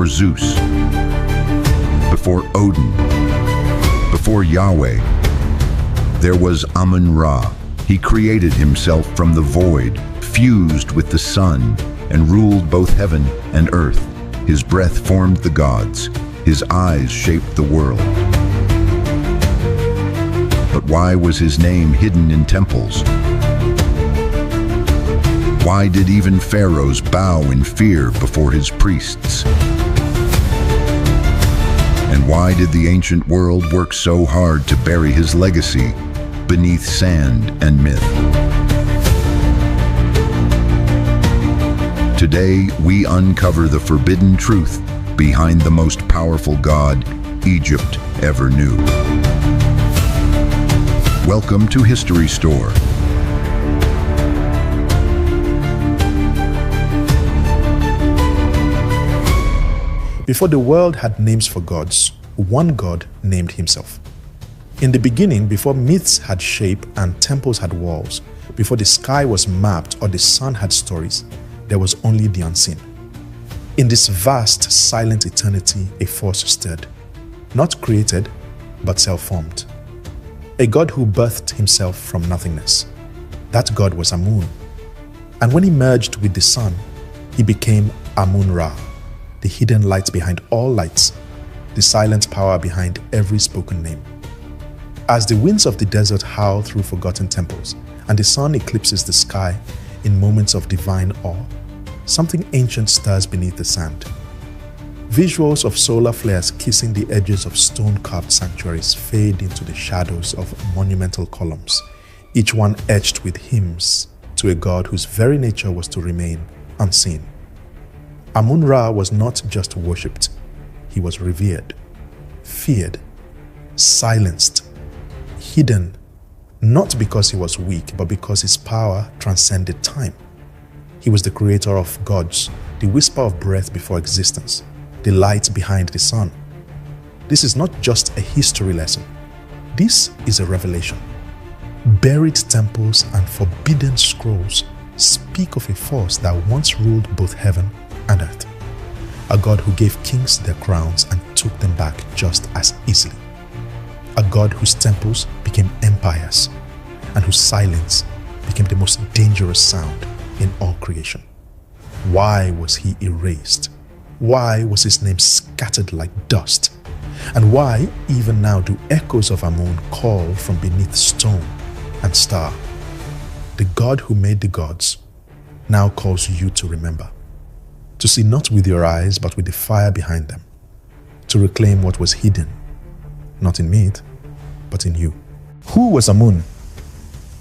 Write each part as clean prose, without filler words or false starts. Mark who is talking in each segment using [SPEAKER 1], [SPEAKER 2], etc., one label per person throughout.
[SPEAKER 1] before Zeus, before Odin, before Yahweh. There was Amun-Ra. He created himself from the void, fused with the sun, and ruled both heaven and earth. His breath formed the gods. His eyes shaped the world. But why was his name hidden in temples? Why did even pharaohs bow in fear before his priests? And why did the ancient world work so hard to bury his legacy beneath sand and myth? Today, we uncover the forbidden truth behind the most powerful god Egypt ever knew. Welcome to History Store.
[SPEAKER 2] Before the world had names for gods, one god named himself. In the beginning, before myths had shape and temples had walls, before the sky was mapped or the sun had stories, there was only the unseen. In this vast, silent eternity, a force stirred, not created, but self-formed. A god who birthed himself from nothingness. That god was Amun. And when he merged with the sun, he became Amun-Ra, the hidden light behind all lights, the silent power behind every spoken name. As the winds of the desert howl through forgotten temples, and the sun eclipses the sky in moments of divine awe, something ancient stirs beneath the sand. Visuals of solar flares kissing the edges of stone-carved sanctuaries fade into the shadows of monumental columns, each one etched with hymns to a god whose very nature was to remain unseen. Amun-Ra was not just worshipped, he was revered, feared, silenced, hidden, not because he was weak, but because his power transcended time. He was the creator of gods, the whisper of breath before existence, the light behind the sun. This is not just a history lesson. This is a revelation. Buried temples and forbidden scrolls speak of a force that once ruled both heaven and earth. A God who gave kings their crowns and took them back just as easily. A God whose temples became empires and whose silence became the most dangerous sound in all creation. Why was he erased? Why was his name scattered like dust? And why, even now, do echoes of Amun call from beneath stone and star? The God who made the gods now calls you to remember. To see not with your eyes, but with the fire behind them. To reclaim what was hidden, not in myth, but in you. Who was Amun?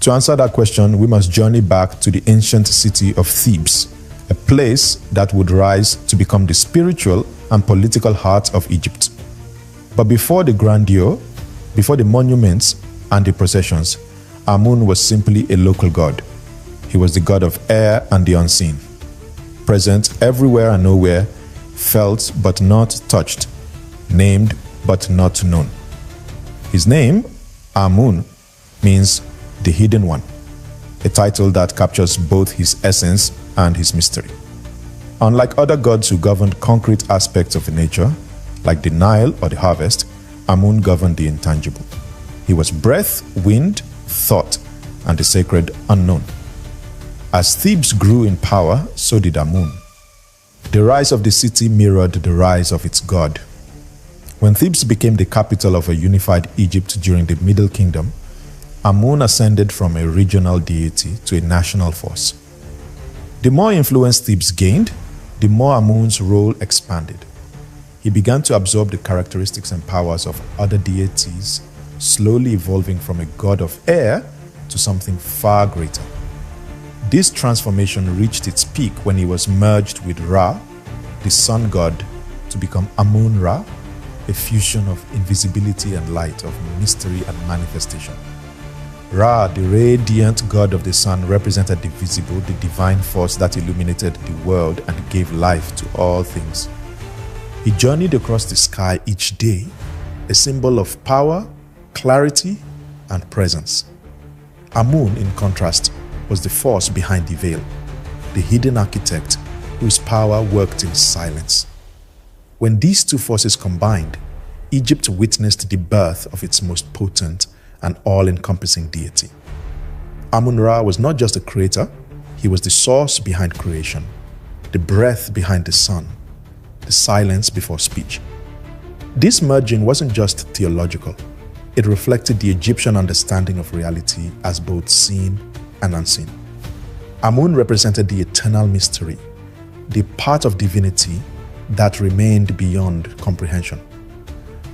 [SPEAKER 2] To answer that question, we must journey back to the ancient city of Thebes, a place that would rise to become the spiritual and political heart of Egypt. But before the grandeur, before the monuments and the processions, Amun was simply a local god. He was the god of air and the unseen. Present everywhere and nowhere, felt but not touched, named but not known. His name, Amun, means the hidden one, a title that captures both his essence and his mystery. Unlike other gods who governed concrete aspects of nature, like the Nile or the harvest, Amun governed the intangible. He was breath, wind, thought, and the sacred unknown. As Thebes grew in power, so did Amun. The rise of the city mirrored the rise of its god. When Thebes became the capital of a unified Egypt during the Middle Kingdom, Amun ascended from a regional deity to a national force. The more influence Thebes gained, the more Amun's role expanded. He began to absorb the characteristics and powers of other deities, slowly evolving from a god of air to something far greater. This transformation reached its peak when he was merged with Ra, the sun god, to become Amun-Ra, a fusion of invisibility and light, of mystery and manifestation. Ra, the radiant god of the sun, represented the visible, the divine force that illuminated the world and gave life to all things. He journeyed across the sky each day, a symbol of power, clarity, and presence. Amun, in contrast, was the force behind the veil, the hidden architect whose power worked in silence. When these two forces combined, Egypt witnessed the birth of its most potent and all-encompassing deity. Amun-Ra was not just a creator, he was the source behind creation, the breath behind the sun, the silence before speech. This merging wasn't just theological, it reflected the Egyptian understanding of reality as both seen and unseen. Amun represented the eternal mystery, the part of divinity that remained beyond comprehension.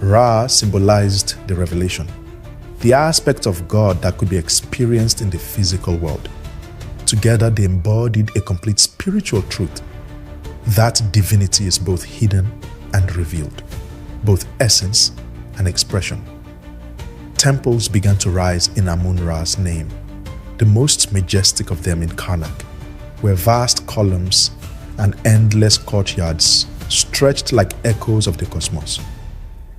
[SPEAKER 2] Ra symbolized the revelation, the aspect of God that could be experienced in the physical world. Together, they embodied a complete spiritual truth. That divinity is both hidden and revealed, both essence and expression. Temples began to rise in Amun-Ra's name, the most majestic of them in Karnak, where vast columns and endless courtyards stretched like echoes of the cosmos.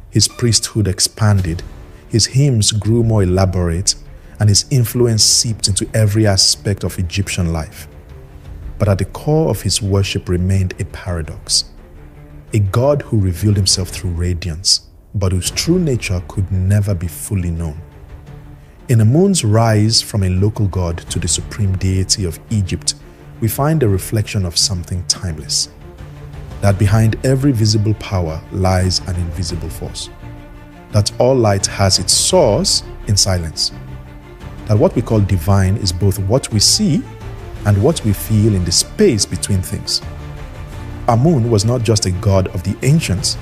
[SPEAKER 2] His priesthood expanded, his hymns grew more elaborate, and his influence seeped into every aspect of Egyptian life. But at the core of his worship remained a paradox. A God who revealed himself through radiance, but whose true nature could never be fully known. In Amun's rise from a local god to the supreme deity of Egypt, we find a reflection of something timeless. That behind every visible power lies an invisible force. That all light has its source in silence. That what we call divine is both what we see and what we feel in the space between things. Amun was not just a god of the ancients,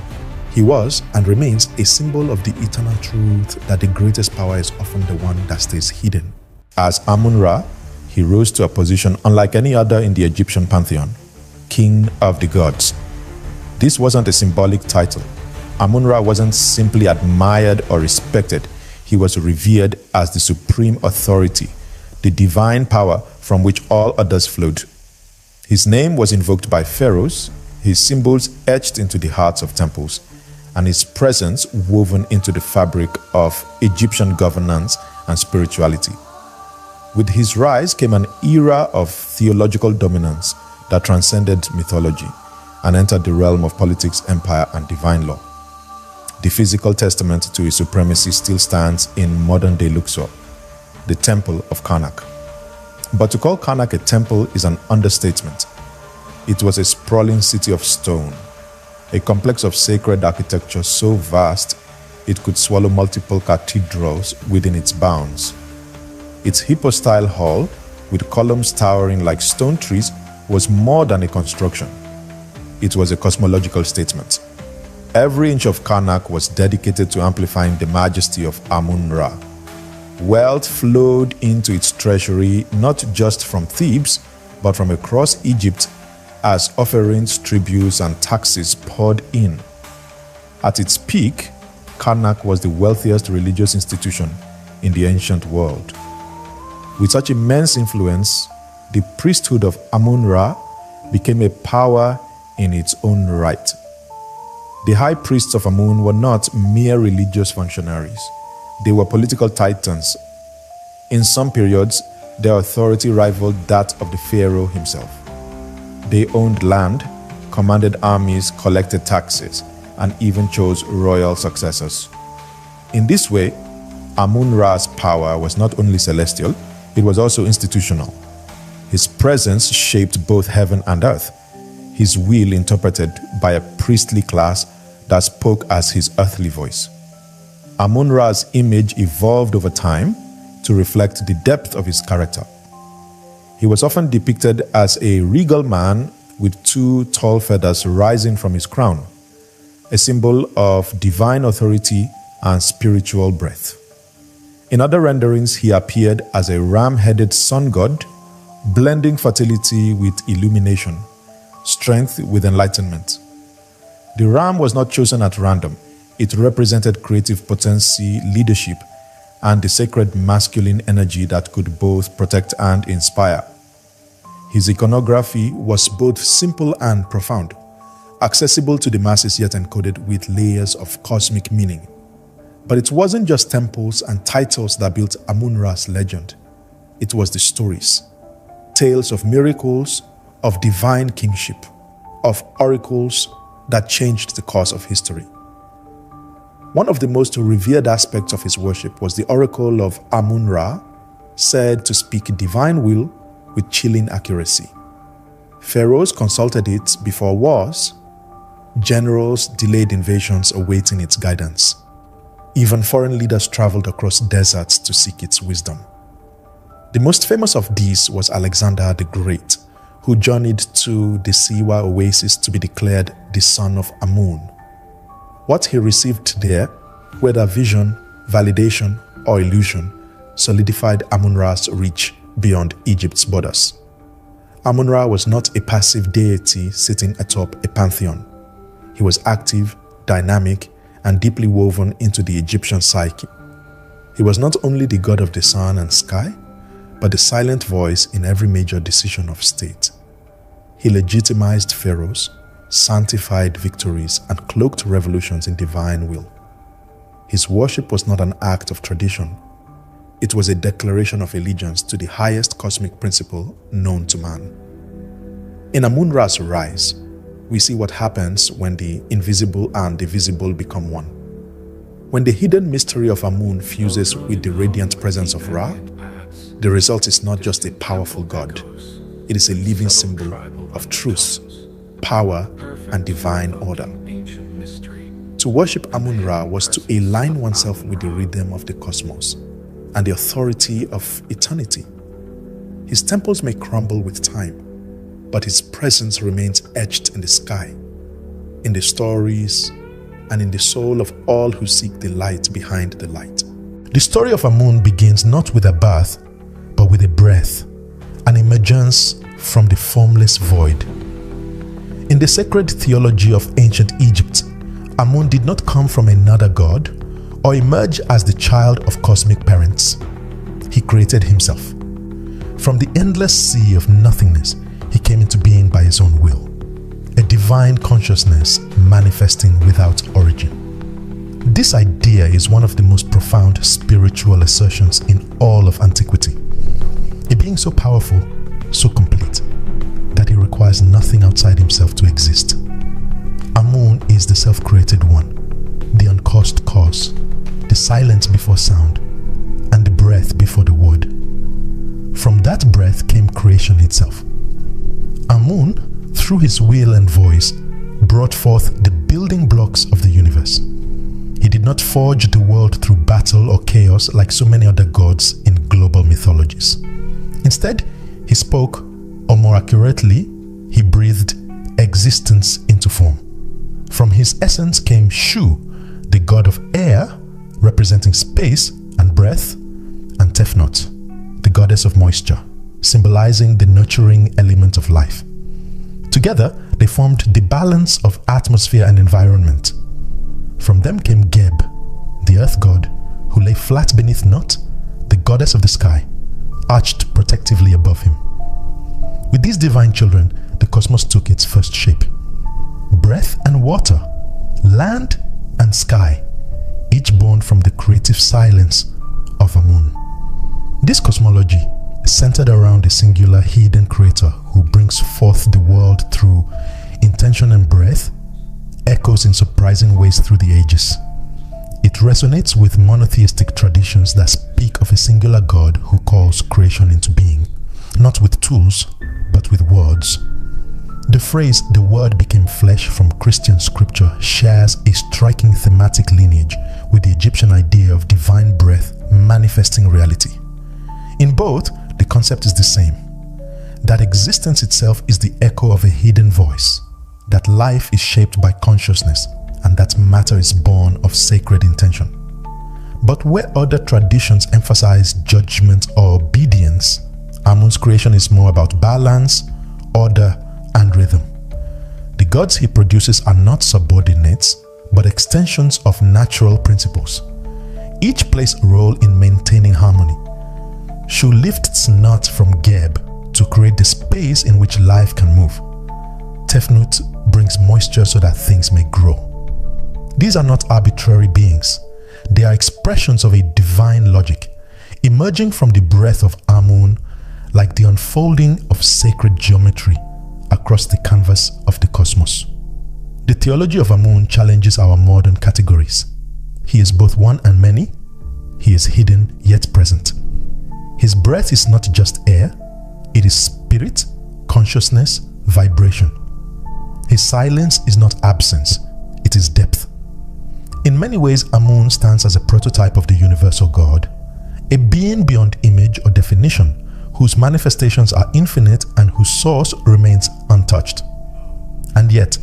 [SPEAKER 2] he was and remains a symbol of the eternal truth that the greatest power is often the one that stays hidden. As Amun-Ra, he rose to a position unlike any other in the Egyptian pantheon, King of the Gods. This wasn't a symbolic title. Amun-Ra wasn't simply admired or respected. He was revered as the supreme authority, the divine power from which all others flowed. His name was invoked by pharaohs, his symbols etched into the hearts of temples, and his presence woven into the fabric of Egyptian governance and spirituality. With his rise came an era of theological dominance that transcended mythology and entered the realm of politics, empire, and divine law. The physical testament to his supremacy still stands in modern-day Luxor, the Temple of Karnak. But to call Karnak a temple is an understatement. It was a sprawling city of stone, a complex of sacred architecture so vast it could swallow multiple cathedrals within its bounds. Its hypostyle hall, with columns towering like stone trees, was more than a construction. It was a cosmological statement. Every inch of Karnak was dedicated to amplifying the majesty of Amun-Ra. Wealth flowed into its treasury not just from Thebes, but from across Egypt as offerings, tributes, and taxes poured in. At its peak, Karnak was the wealthiest religious institution in the ancient world. With such immense influence, the priesthood of Amun-Ra became a power in its own right. The high priests of Amun were not mere religious functionaries. They were political titans. In some periods, their authority rivaled that of the pharaoh himself. They owned land, commanded armies, collected taxes, and even chose royal successors. In this way, Amun-Ra's power was not only celestial, it was also institutional. His presence shaped both heaven and earth, his will interpreted by a priestly class that spoke as his earthly voice. Amun-Ra's image evolved over time to reflect the depth of his character. He was often depicted as a regal man with two tall feathers rising from his crown, a symbol of divine authority and spiritual breadth. In other renderings, he appeared as a ram-headed sun god, blending fertility with illumination, strength with enlightenment. The ram was not chosen at random. It represented creative potency, leadership, and the sacred masculine energy that could both protect and inspire. His iconography was both simple and profound, accessible to the masses yet encoded with layers of cosmic meaning. But it wasn't just temples and titles that built Amun-Ra's legend. It was the stories, tales of miracles, of divine kingship, of oracles that changed the course of history. One of the most revered aspects of his worship was the oracle of Amun-Ra, said to speak divine will with chilling accuracy. Pharaohs consulted it before wars. Generals delayed invasions awaiting its guidance. Even foreign leaders traveled across deserts to seek its wisdom. The most famous of these was Alexander the Great, who journeyed to the Siwa oasis to be declared the son of Amun. What he received there, whether vision, validation, or illusion, solidified Amun-Ra's reach beyond Egypt's borders. Amun-Ra was not a passive deity sitting atop a pantheon. He was active, dynamic, and deeply woven into the Egyptian psyche. He was not only the god of the sun and sky, but the silent voice in every major decision of state. He legitimized pharaohs, sanctified victories, and cloaked revolutions in divine will. His worship was not an act of tradition. It was a declaration of allegiance to the highest cosmic principle known to man. In Amun-Ra's rise, we see what happens when the invisible and the visible become one. When the hidden mystery of Amun fuses with the radiant presence of Ra, the result is not just a powerful god. It is a living symbol of truth, power, and divine order. To worship Amun-Ra was to align oneself with the rhythm of the cosmos and the authority of eternity. His temples may crumble with time, but his presence remains etched in the sky, in the stories, and in the soul of all who seek the light behind the light. The story of Amun begins not with a birth, but with a breath, an emergence from the formless void. In the sacred theology of ancient Egypt, Amun did not come from another god or emerge as the child of cosmic parents. He created himself. From the endless sea of nothingness, he came into being by his own will, a divine consciousness manifesting without origin. This idea is one of the most profound spiritual assertions in all of antiquity. A being so powerful, so complete, that he requires nothing outside himself to exist. Amun is the self-created one, the uncaused cause, the silence before sound, and the breath before the word. From that breath came creation itself. Amun, through his will and voice, brought forth the building blocks of the universe. He did not forge the world through battle or chaos like so many other gods in global mythologies. Instead, he spoke, or more accurately, he breathed existence into form. From his essence came Shu, the god of air, representing space and breath, and Tefnut, the goddess of moisture, symbolizing the nurturing element of life. Together, they formed the balance of atmosphere and environment. From them came Geb, the earth god, who lay flat beneath Nut, the goddess of the sky, arched protectively above him. With these divine children, the cosmos took its first shape. Breath and water, land and sky, each born from the creative silence of Amun. This cosmology is centered around a singular hidden creator who brings forth the world through intention and breath, echoes in surprising ways through the ages. It resonates with monotheistic traditions that speak of a singular God who calls creation into being, not with tools, but with words. The phrase, "the word became flesh" from Christian scripture shares a striking thematic lineage with the Egyptian idea of divine breath manifesting reality. In both, the concept is the same, that existence itself is the echo of a hidden voice, that life is shaped by consciousness, and that matter is born of sacred intention. But where other traditions emphasize judgment or obedience, Amun's creation is more about balance, order, and rhythm. The gods he produces are not subordinates, but extensions of natural principles. Each plays a role in maintaining harmony. Shu lifts Nut from Geb to create the space in which life can move. Tefnut brings moisture so that things may grow. These are not arbitrary beings. They are expressions of a divine logic, emerging from the breath of Amun like the unfolding of sacred geometry across the canvas of the cosmos. The theology of Amun challenges our modern categories. He is both one and many. He is hidden yet present. His breath is not just air, it is spirit, consciousness, vibration. His silence is not absence, it is depth. In many ways, Amun stands as a prototype of the universal God, a being beyond image or definition, whose manifestations are infinite and whose source remains untouched. And yet,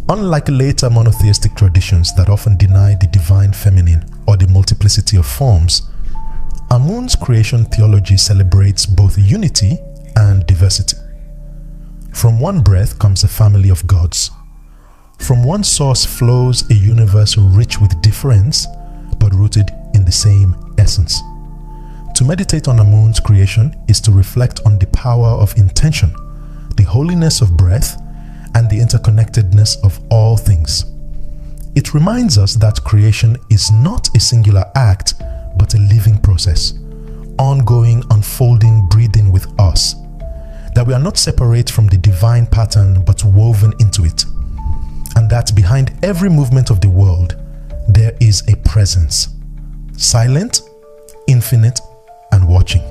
[SPEAKER 2] unlike later monotheistic traditions that often deny the divine feminine or the multiplicity of forms, Amun's creation theology celebrates both unity and diversity. From one breath comes a family of gods. From one source flows a universe rich with difference, but rooted in the same essence. To meditate on Amun's creation is to reflect on the power of intention, the holiness of breath, and the interconnectedness of all things. It reminds us that creation is not a singular act, but a living process, ongoing, unfolding, breathing with us. That we are not separate from the divine pattern, but woven into it. And that behind every movement of the world, there is a presence, silent, infinite, and watching.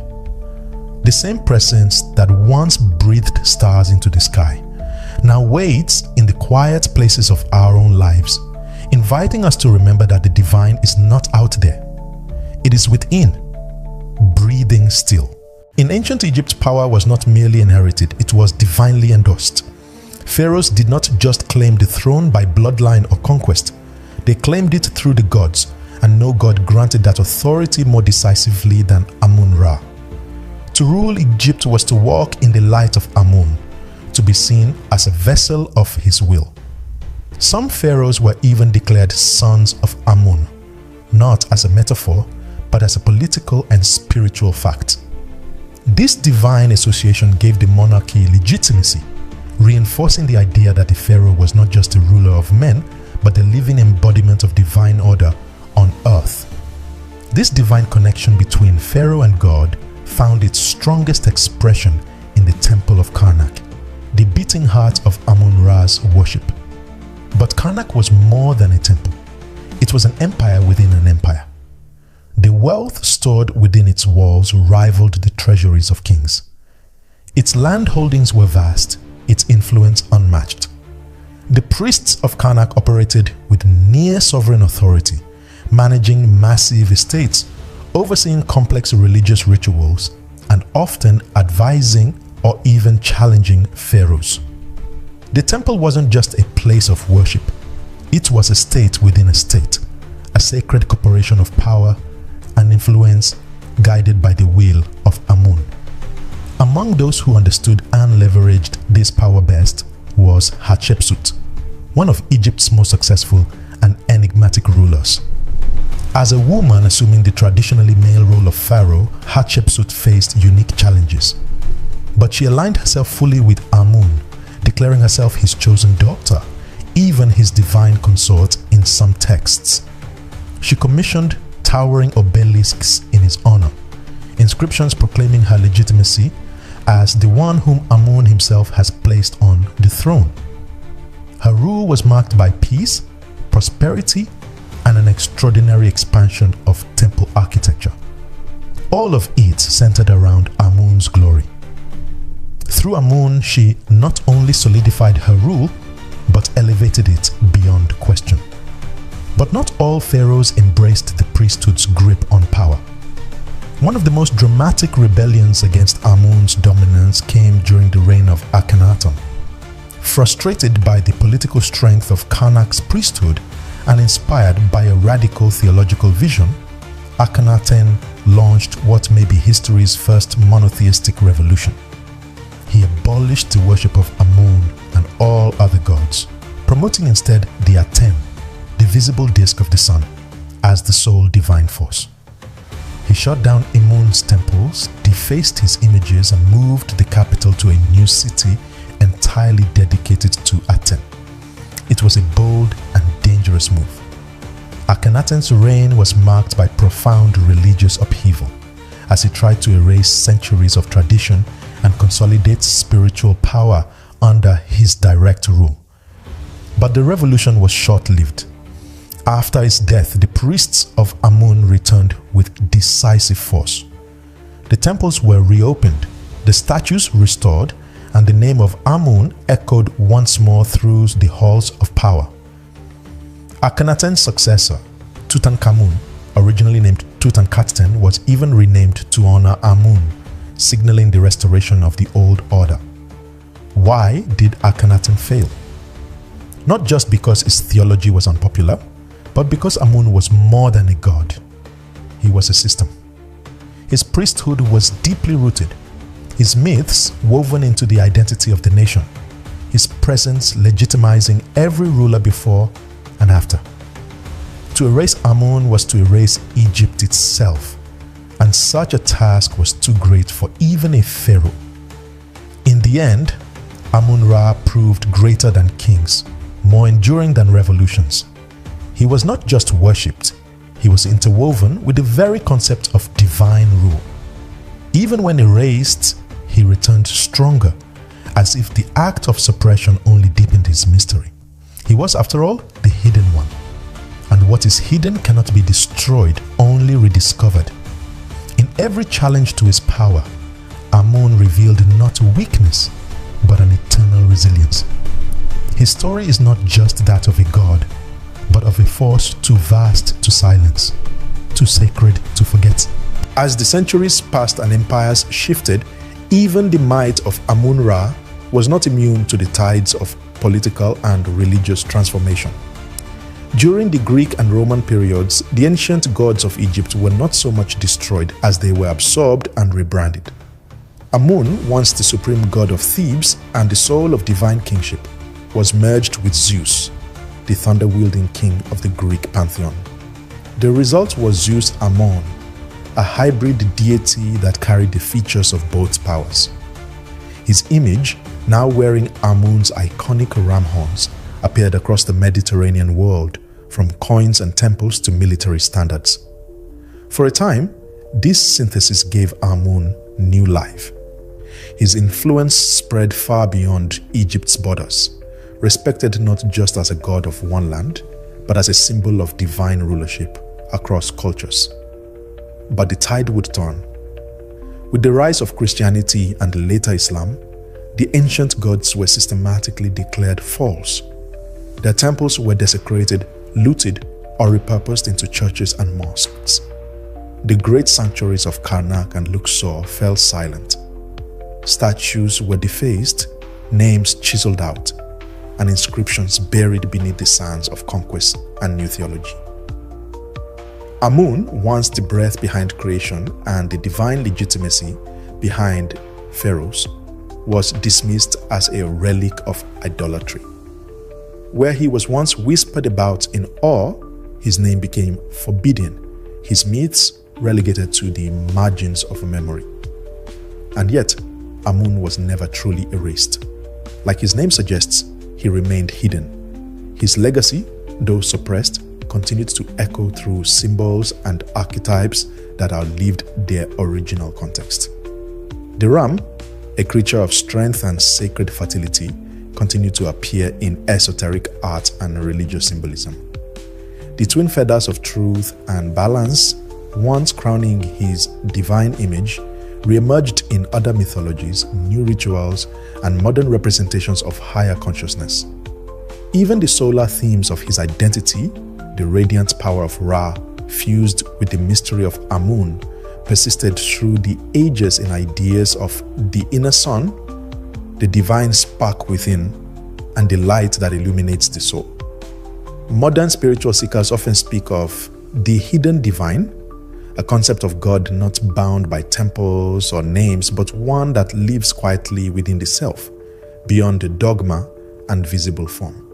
[SPEAKER 2] The same presence that once breathed stars into the sky now waits in the quiet places of our own lives, inviting us to remember that the divine is not out there. It is within, breathing still. In ancient Egypt, power was not merely inherited, it was divinely endorsed. Pharaohs did not just claim the throne by bloodline or conquest. They claimed it through the gods, and no god granted that authority more decisively than Amun-Ra. To rule Egypt was to walk in the light of Amun, to be seen as a vessel of his will. Some pharaohs were even declared sons of Amun, not as a metaphor, but as a political and spiritual fact. This divine association gave the monarchy legitimacy, reinforcing the idea that the pharaoh was not just a ruler of men, but the living embodiment of divine order on earth. This divine connection between pharaoh and God found its strongest expression in the temple of Karnak, the beating heart of Amun-Ra's worship. But Karnak was more than a temple. It was an empire within an empire. The wealth stored within its walls rivaled the treasuries of kings. Its land holdings were vast, its influence unmatched. The priests of Karnak operated with near sovereign authority, managing massive estates, overseeing complex religious rituals, and often advising or even challenging pharaohs. The temple wasn't just a place of worship. It was a state within a state, a sacred corporation of power and influence guided by the will of Amun. Among those who understood and leveraged this power best was Hatshepsut, one of Egypt's most successful and enigmatic rulers. As a woman assuming the traditionally male role of pharaoh, Hatshepsut faced unique challenges. But she aligned herself fully with Amun, declaring herself his chosen daughter, even his divine consort in some texts. She commissioned towering obelisks in his honor, inscriptions proclaiming her legitimacy as the one whom Amun himself has placed on the throne. Her rule was marked by peace, prosperity, and an extraordinary expansion of temple architecture. All of it centered around Amun's glory. Through Amun, she not only solidified her rule, but elevated it beyond question. But not all pharaohs embraced the priesthood's grip on power. One of the most dramatic rebellions against Amun's dominance came during the reign of Akhenaten. Frustrated by the political strength of Karnak's priesthood and inspired by a radical theological vision, Akhenaten launched what may be history's first monotheistic revolution. He abolished the worship of Amun and all other gods, promoting instead the Aten, the visible disk of the sun, as the sole divine force. He shut down Amun's temples, defaced his images, and moved the capital to a new city entirely dedicated to Aten. It was a bold and dangerous move. Akhenaten's reign was marked by profound religious upheaval as he tried to erase centuries of tradition and consolidate spiritual power under his direct rule. But the revolution was short-lived. After his death, the priests of Amun returned with decisive force. The temples were reopened, the statues restored, and the name of Amun echoed once more through the halls of power. Akhenaten's successor, Tutankhamun, originally named Tutankhaten, was even renamed to honor Amun, signaling the restoration of the old order. Why did Akhenaten fail? Not just because his theology was unpopular, but because Amun was more than a god. He was a system. His priesthood was deeply rooted, his myths woven into the identity of the nation, his presence legitimizing every ruler before and after. To erase Amun was to erase Egypt itself, and such a task was too great for even a pharaoh. In the end, Amun-Ra proved greater than kings, more enduring than revolutions. He was not just worshipped, he was interwoven with the very concept of divine rule. Even when erased, he returned stronger, as if the act of suppression only deepened his mystery. He was, after all, the hidden one. And what is hidden cannot be destroyed, only rediscovered. In every challenge to his power, Amun revealed not weakness, but an eternal resilience. His story is not just that of a god, but of a force too vast to silence, too sacred to forget. As the centuries passed and empires shifted, even the might of Amun-Ra was not immune to the tides of political and religious transformation. During the Greek and Roman periods, the ancient gods of Egypt were not so much destroyed as they were absorbed and rebranded. Amun, once the supreme god of Thebes and the soul of divine kingship, was merged with Zeus, the thunder-wielding king of the Greek pantheon. The result was Zeus Ammon, a hybrid deity that carried the features of both powers. His image, now wearing Amun's iconic ram horns, appeared across the Mediterranean world, from coins and temples to military standards. For a time, this synthesis gave Amun new life. His influence spread far beyond Egypt's borders, respected not just as a god of one land, but as a symbol of divine rulership across cultures. But the tide would turn. With the rise of Christianity and later Islam, the ancient gods were systematically declared false. Their temples were desecrated, looted, or repurposed into churches and mosques. The great sanctuaries of Karnak and Luxor fell silent. Statues were defaced, names chiseled out, and inscriptions buried beneath the sands of conquest and new theology. Amun, once the breath behind creation and the divine legitimacy behind pharaohs, was dismissed as a relic of idolatry. Where he was once whispered about in awe, his name became forbidden, his myths relegated to the margins of memory. And yet, Amun was never truly erased. Like his name suggests, he remained hidden. His legacy, though suppressed, continued to echo through symbols and archetypes that outlived their original context. The ram, a creature of strength and sacred fertility, continued to appear in esoteric art and religious symbolism. The twin feathers of truth and balance, once crowning his divine image, re-emerged in other mythologies, new rituals, and modern representations of higher consciousness. Even the solar themes of his identity, the radiant power of Ra, fused with the mystery of Amun, persisted through the ages in ideas of the inner sun, the divine spark within, and the light that illuminates the soul. Modern spiritual seekers often speak of the hidden divine, a concept of God not bound by temples or names, but one that lives quietly within the self, beyond the dogma and visible form.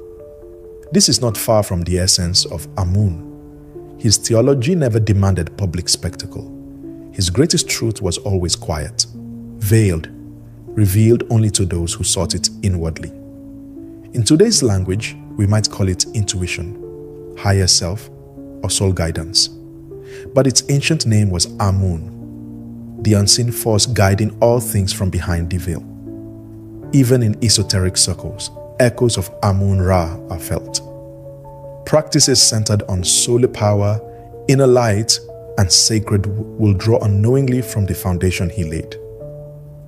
[SPEAKER 2] This is not far from the essence of Amun. His theology never demanded public spectacle. His greatest truth was always quiet, veiled, revealed only to those who sought it inwardly. In today's language, we might call it intuition, higher self, or soul guidance. But its ancient name was Amun, the unseen force guiding all things from behind the veil. Even in esoteric circles, echoes of Amun-Ra are felt. Practices centered on solar power, inner light, and sacred will draw unknowingly from the foundation he laid.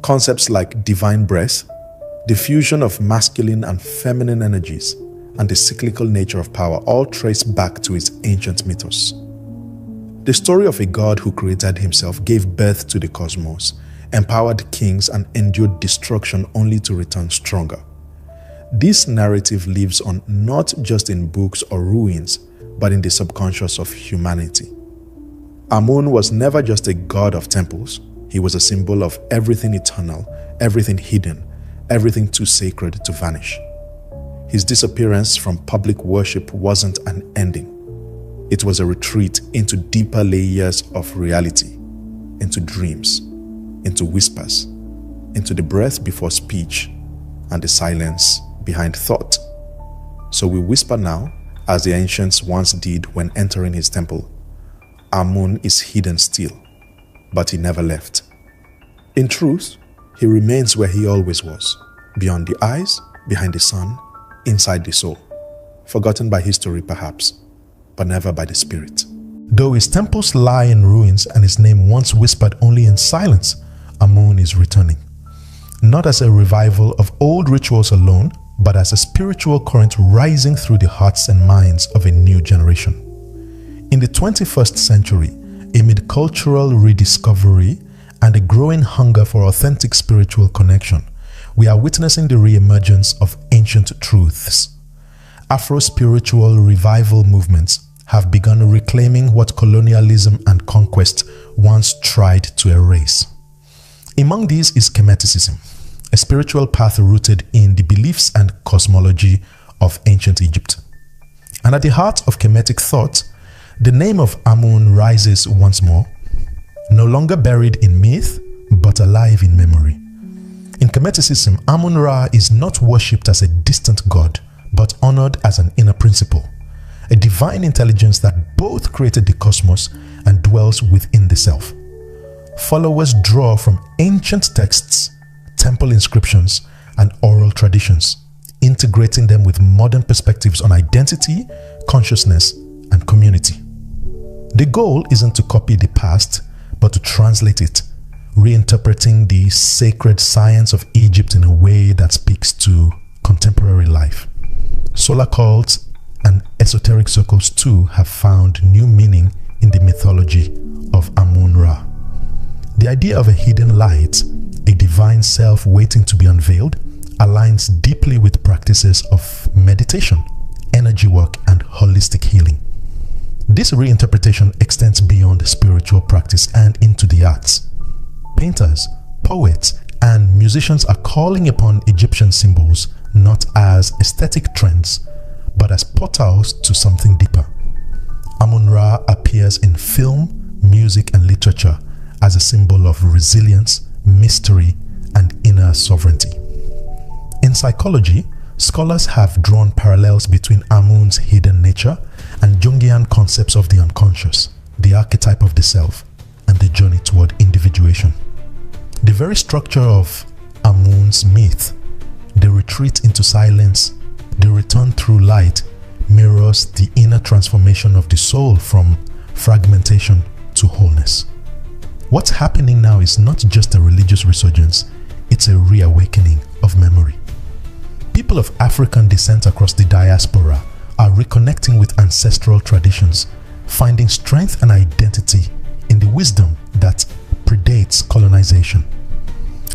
[SPEAKER 2] Concepts like divine breath, the fusion of masculine and feminine energies, and the cyclical nature of power all trace back to its ancient mythos. The story of a god who created himself, gave birth to the cosmos, empowered kings, and endured destruction only to return stronger. This narrative lives on not just in books or ruins, but in the subconscious of humanity. Amun was never just a god of temples. He was a symbol of everything eternal, everything hidden, everything too sacred to vanish. His disappearance from public worship wasn't an ending. It was a retreat into deeper layers of reality, into dreams, into whispers, into the breath before speech, and the silence behind thought. So we whisper now, as the ancients once did when entering his temple. Amun is hidden still, but he never left. In truth, he remains where he always was, beyond the eyes, behind the sun, inside the soul. Forgotten by history perhaps, but never by the spirit. Though his temples lie in ruins and his name once whispered only in silence, Amun is returning. Not as a revival of old rituals alone, but as a spiritual current rising through the hearts and minds of a new generation. In the 21st century, amid cultural rediscovery and a growing hunger for authentic spiritual connection, we are witnessing the re-emergence of ancient truths. Afro-spiritual revival movements have begun reclaiming what colonialism and conquest once tried to erase. Among these is Kemeticism, a spiritual path rooted in the beliefs and cosmology of ancient Egypt. And at the heart of Kemetic thought, the name of Amun rises once more, no longer buried in myth, but alive in memory. In Kemeticism, Amun-Ra is not worshipped as a distant god, but honored as an inner principle, a divine intelligence that both created the cosmos and dwells within the self. Followers draw from ancient texts, temple inscriptions, and oral traditions, integrating them with modern perspectives on identity, consciousness, and community. The goal isn't to copy the past, but to translate it, reinterpreting the sacred science of Egypt in a way that speaks to contemporary life. Solar cults and esoteric circles too have found new meaning in the mythology of Amun-Ra. The idea of a hidden light, a divine self waiting to be unveiled, aligns deeply with practices of meditation, energy work, and holistic healing. This reinterpretation extends beyond spiritual practice and into the arts. Painters, poets, and musicians are calling upon Egyptian symbols not as aesthetic trends, but as portals to something deeper. Amun-Ra appears in film, music, and literature as a symbol of resilience, mystery, and inner sovereignty. In psychology, scholars have drawn parallels between Amun's hidden nature and Jungian concepts of the unconscious, the archetype of the self, and the journey toward individuation. The very structure of Amun's myth, the retreat into silence, the return through light, mirrors the inner transformation of the soul from fragmentation to wholeness. What's happening now is not just a religious resurgence, it's a reawakening of memory. People of African descent across the diaspora are reconnecting with ancestral traditions, finding strength and identity in the wisdom that predates colonization.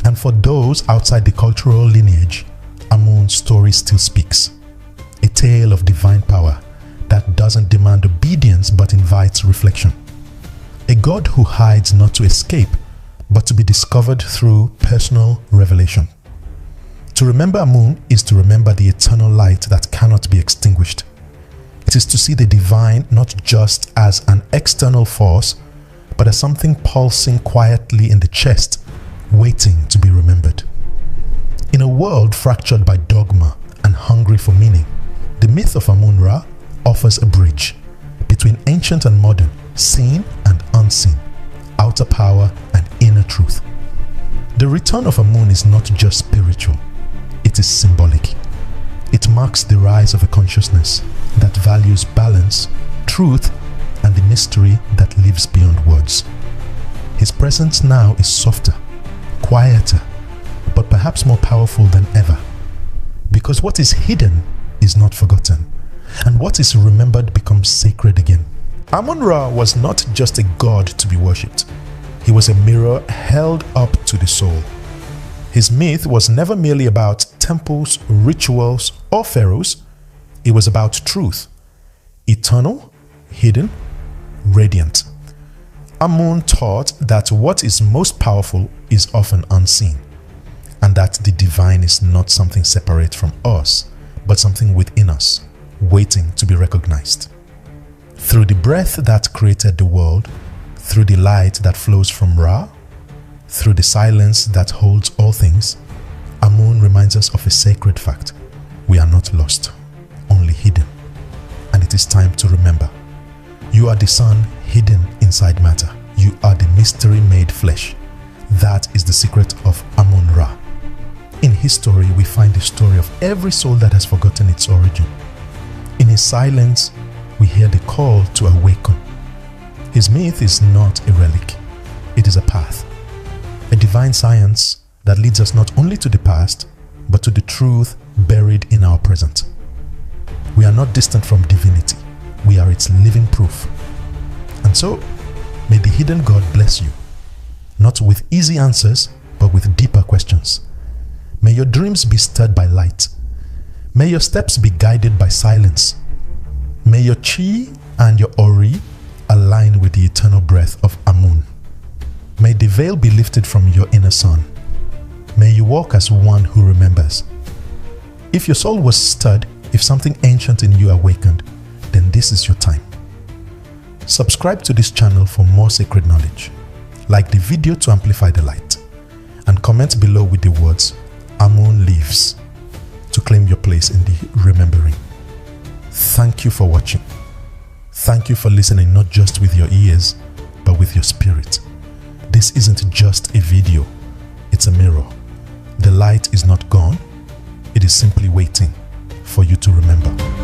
[SPEAKER 2] And for those outside the cultural lineage, Amun's story still speaks. A tale of divine power that doesn't demand obedience but invites reflection. A God who hides not to escape, but to be discovered through personal revelation. To remember Amun is to remember the eternal light that cannot be extinguished. It is to see the divine not just as an external force, but as something pulsing quietly in the chest, waiting to be remembered. In a world fractured by dogma and hungry for meaning, the myth of Amun-Ra offers a bridge between ancient and modern, seen and unseen, outer power and inner truth. The return of Amun is not just spiritual, it is symbolic. It marks the rise of a consciousness that values balance, truth, and the mystery that lives beyond words. His presence now is softer, quieter, but perhaps more powerful than ever. Because what is hidden is not forgotten, and what is remembered becomes sacred again. Amun-Ra was not just a god to be worshipped. He was a mirror held up to the soul. His myth was never merely about temples, rituals, or pharaohs. It was about truth, eternal, hidden, radiant. Amun taught that what is most powerful is often unseen, and that the divine is not something separate from us, but something within us, waiting to be recognized. Through the breath that created the world, through the light that flows from Ra, through the silence that holds all things, Amun reminds us of a sacred fact. We are not lost, only hidden. And it is time to remember. You are the sun hidden inside matter. You are the mystery made flesh. That is the secret of Amun-Ra. In his story, we find the story of every soul that has forgotten its origin. In his silence, we hear the call to awaken. His myth is not a relic. It is a path, a divine science that leads us not only to the past, but to the truth buried in our present. We are not distant from divinity. We are its living proof. And so, may the hidden God bless you, not with easy answers, but with deeper questions. May your dreams be stirred by light. May your steps be guided by silence. May your chi and your ori align with the eternal breath of Amun. May the veil be lifted from your inner sun. May you walk as one who remembers. If your soul was stirred, if something ancient in you awakened, then this is your time. Subscribe to this channel for more sacred knowledge. Like the video to amplify the light. And comment below with the words, Amun lives, to claim your place in the remembering. Thank you for watching. Thank you for listening not just with your ears, but with your spirit. This isn't just a video, it's a mirror. The light is not gone, it is simply waiting for you to remember.